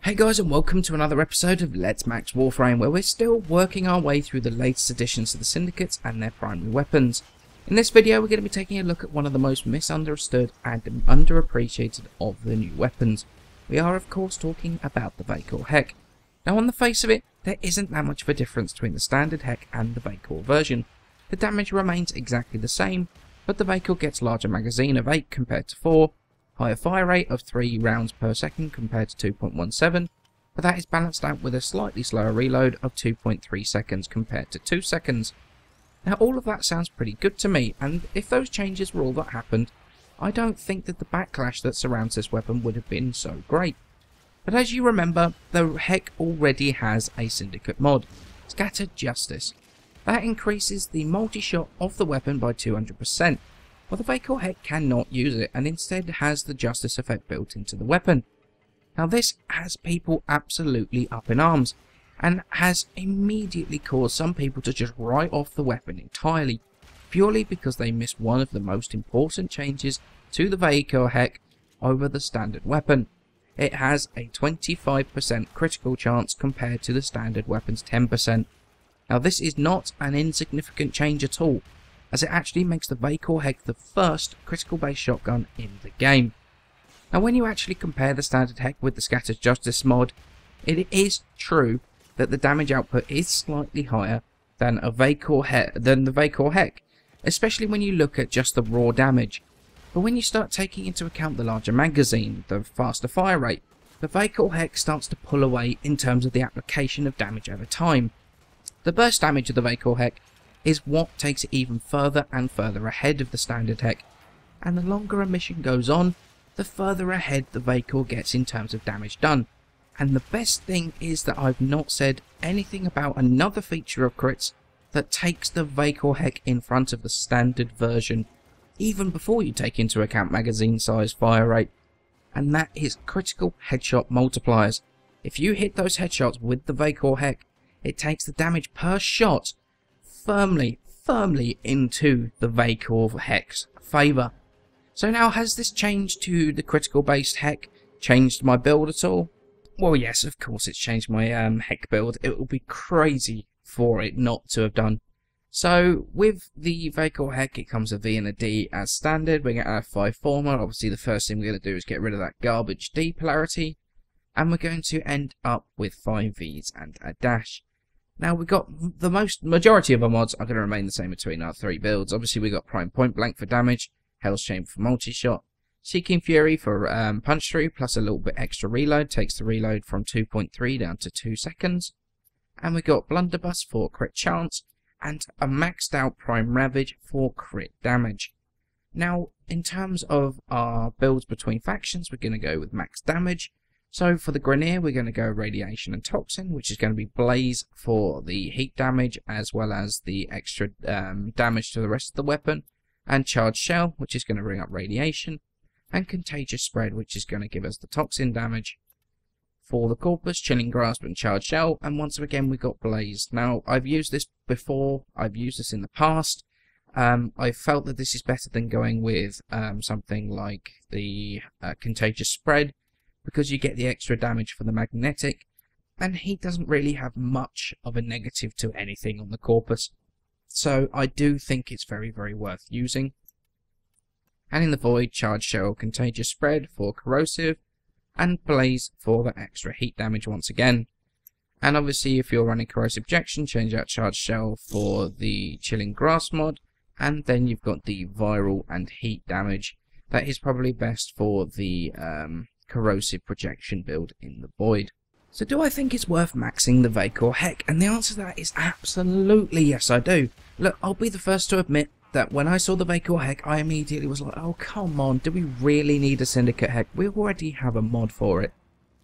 Hey guys, and welcome to another episode of Let's Max Warframe, where we're still working our way through the latest additions to the Syndicates and their primary weapons. In this video we're going to be taking a look at one of the most misunderstood and underappreciated of the new weapons. We are of course talking about the Vaykor Hek. Now on the face of it, there isn't that much of a difference between the standard Hek and the Vaykor version. The damage remains exactly the same, but the Vaykor gets larger magazine of 8 compared to 4, higher fire rate of 3 rounds per second compared to 2.17, but that is balanced out with a slightly slower reload of 2.3 seconds compared to 2 seconds. Now all of that sounds pretty good to me, and if those changes were all that happened, I don't think that the backlash that surrounds this weapon would have been so great. But as you remember, the Hek already has a Syndicate mod, Scattered Justice. That increases the multi-shot of the weapon by 200%. Well, the Vaykor Hek cannot use it, and instead has the Justice effect built into the weapon. Now this has people absolutely up in arms, and has immediately caused some people to just write off the weapon entirely, purely because they missed one of the most important changes to the Vaykor Hek over the standard weapon. It has a 25% critical chance compared to the standard weapon's 10%. Now this is not an insignificant change at all, as it actually makes the Vaykor Hek the first critical based shotgun in the game. Now when you actually compare the standard Hek with the Scattered Justice mod, it is true that the damage output is slightly higher than the Vaykor Hek, especially when you look at just the raw damage. But when you start taking into account the larger magazine, the faster fire rate, the Vaykor Hek starts to pull away in terms of the application of damage over time. The burst damage of the Vaykor Hek is what takes it even further and further ahead of the standard Hek, and the longer a mission goes on, the further ahead the Vaykor gets in terms of damage done. And the best thing is that I've not said anything about another feature of crits that takes the Vaykor Hek in front of the standard version, even before you take into account magazine size, fire rate, and that is critical headshot multipliers. If you hit those headshots with the Vaykor Hek, it takes the damage per shot firmly into the Vaykor Hek's favour. So now, has this change to the critical based Hek changed my build at all? Well yes, of course it's changed my Hek build. It will be crazy for it not to have done. So with the Vaykor Hek, it comes a V and a D as standard. We're going to have 5 former. Obviously the first thing we're going to do is get rid of that garbage D polarity, and we're going to end up with 5 Vs and a dash. Now we've got the majority of our mods are going to remain the same between our 3 builds. Obviously we've got Prime Point Blank for damage, Hell's Chamber for multi-shot, Seeking Fury for punch through, plus a little bit extra reload, takes the reload from 2.3 down to 2 seconds. And we've got Blunderbuss for crit chance, and a maxed out Prime Ravage for crit damage. Now in terms of our builds between factions, we're going to go with max damage. So for the Grineer, we're going to go Radiation and Toxin, which is going to be Blaze for the heat damage as well as the extra damage to the rest of the weapon, and Charged Shell, which is going to bring up Radiation, and Contagious Spread, which is going to give us the Toxin damage. For the Corpus, Chilling Grasp and Charged Shell, and once again we've got Blaze. Now I've used this before, I've used this in the past. I felt that this is better than going with something like the Contagious Spread, because you get the extra damage for the magnetic, and he doesn't really have much of a negative to anything on the Corpus. So I do think it's very worth using. And in the Void, Charged Shell, Contagious Spread for corrosive, and Blaze for the extra heat damage once again. And obviously if you're running corrosive ejection, change out Charged Shell for the Chilling Grass mod, and then you've got the viral and heat damage. That is probably best for the corrosive projection build in the Void. So do I think it's worth maxing the Vaykor Hek? And the answer to that is absolutely yes, I do. Look, I'll be the first to admit that when I saw the Vaykor Hek, I immediately was like, oh come on, do we really need a Syndicate Hek? We already have a mod for it.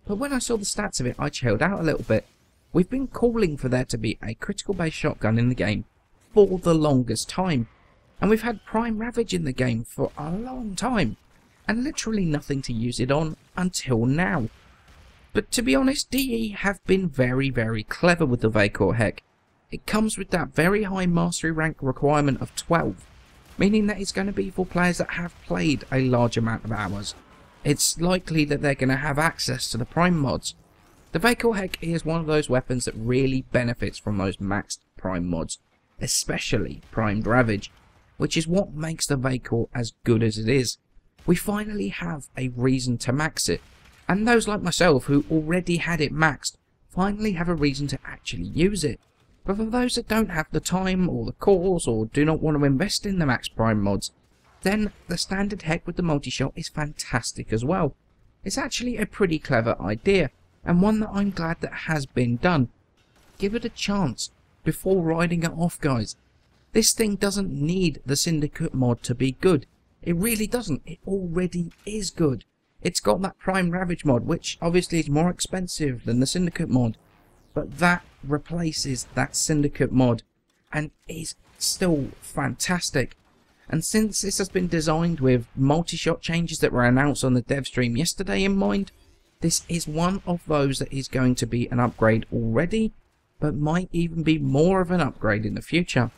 But when I saw the stats of it, I chilled out a little bit. We've been calling for there to be a critical based shotgun in the game for the longest time. And we've had Prime Ravage in the game for a long time, and literally nothing to use it on until now. But to be honest, DE have been very clever with the Vaykor Hek. It comes with that very high mastery rank requirement of 12, meaning that it's going to be for players that have played a large amount of hours. It's likely that they're going to have access to the Prime mods, The Vaykor Hek is one of those weapons that really benefits from those maxed prime mods, especially primed Ravage, which is what makes the Vaykor as good as it is. We finally have a reason to max it, and those like myself who already had it maxed finally have a reason to actually use it. But for those that don't have the time or the cause or do not want to invest in the max prime mods, then the standard Hek with the multi-shot is fantastic as well. It's actually a pretty clever idea, and one that I'm glad that has been done. Give it a chance before riding it off, guys. This thing doesn't need the Syndicate mod to be good. It really doesn't. It already is good. It's got that Prime Ravage mod, which obviously is more expensive than the Syndicate mod, but that replaces that Syndicate mod and is still fantastic. And since this has been designed with multi-shot changes that were announced on the dev stream yesterday in mind, this is one of those that is going to be an upgrade already, but might even be more of an upgrade in the future.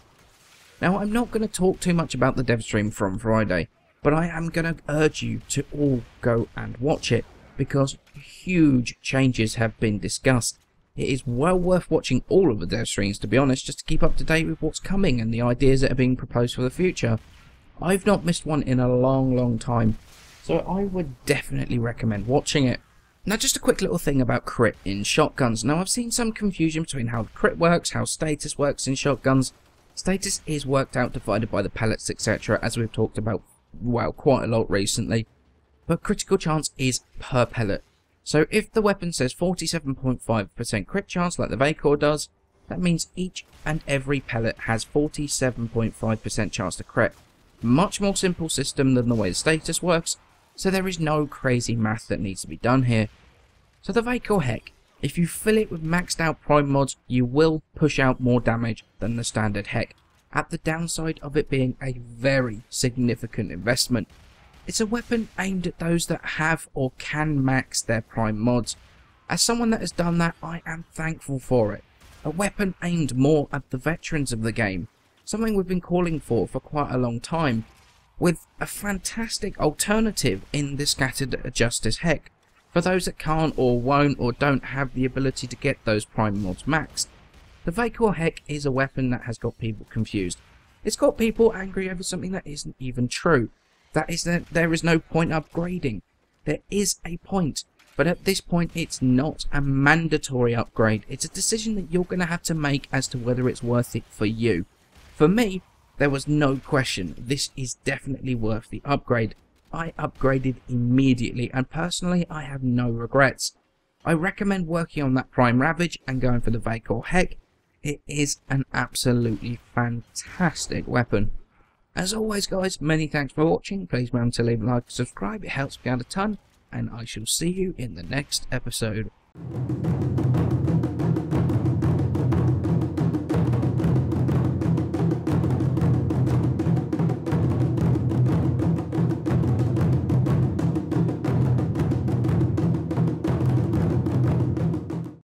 Now, I'm not going to talk too much about the dev stream from Friday, but I am going to urge you to all go and watch it, because huge changes have been discussed. It is well worth watching all of the dev streams, to be honest, just to keep up to date with what's coming and the ideas that are being proposed for the future. I've not missed one in a long time, so I would definitely recommend watching it. Now, just a quick little thing about crit in shotguns. Now, I've seen some confusion between how crit works, how status works in shotguns. Status is worked out divided by the pellets, etc., as we've talked about, well, quite a lot recently. But critical chance is per pellet. So if the weapon says 47.5% crit chance like the Vaykor does, that means each and every pellet has 47.5% chance to crit. Much more simple system than the way the status works, so there is no crazy math that needs to be done here. So the Vaykor Hek, if you fill it with maxed out prime mods, you will push out more damage than the standard Hek, at the downside of it being a very significant investment. It's a weapon aimed at those that have or can max their prime mods. As someone that has done that, I am thankful for it. A weapon aimed more at the veterans of the game, something we've been calling for quite a long time, with a fantastic alternative in the Scattered Justice Hek, for those that can't or won't or don't have the ability to get those prime mods maxed. The Vaykor Hek is a weapon that has got people confused. It's got people angry over something that isn't even true. That is that there is no point upgrading. There is a point, but at this point it's not a mandatory upgrade. It's a decision that you're going to have to make as to whether it's worth it for you. For me, there was no question. This is definitely worth the upgrade. I upgraded immediately, and personally I have no regrets. I recommend working on that Prime Ravage and going for the Vaykor Hek. It is an absolutely fantastic weapon. As always, guys, many thanks for watching. Please remember to leave a like and subscribe. It helps me out a ton, and I shall see you in the next episode.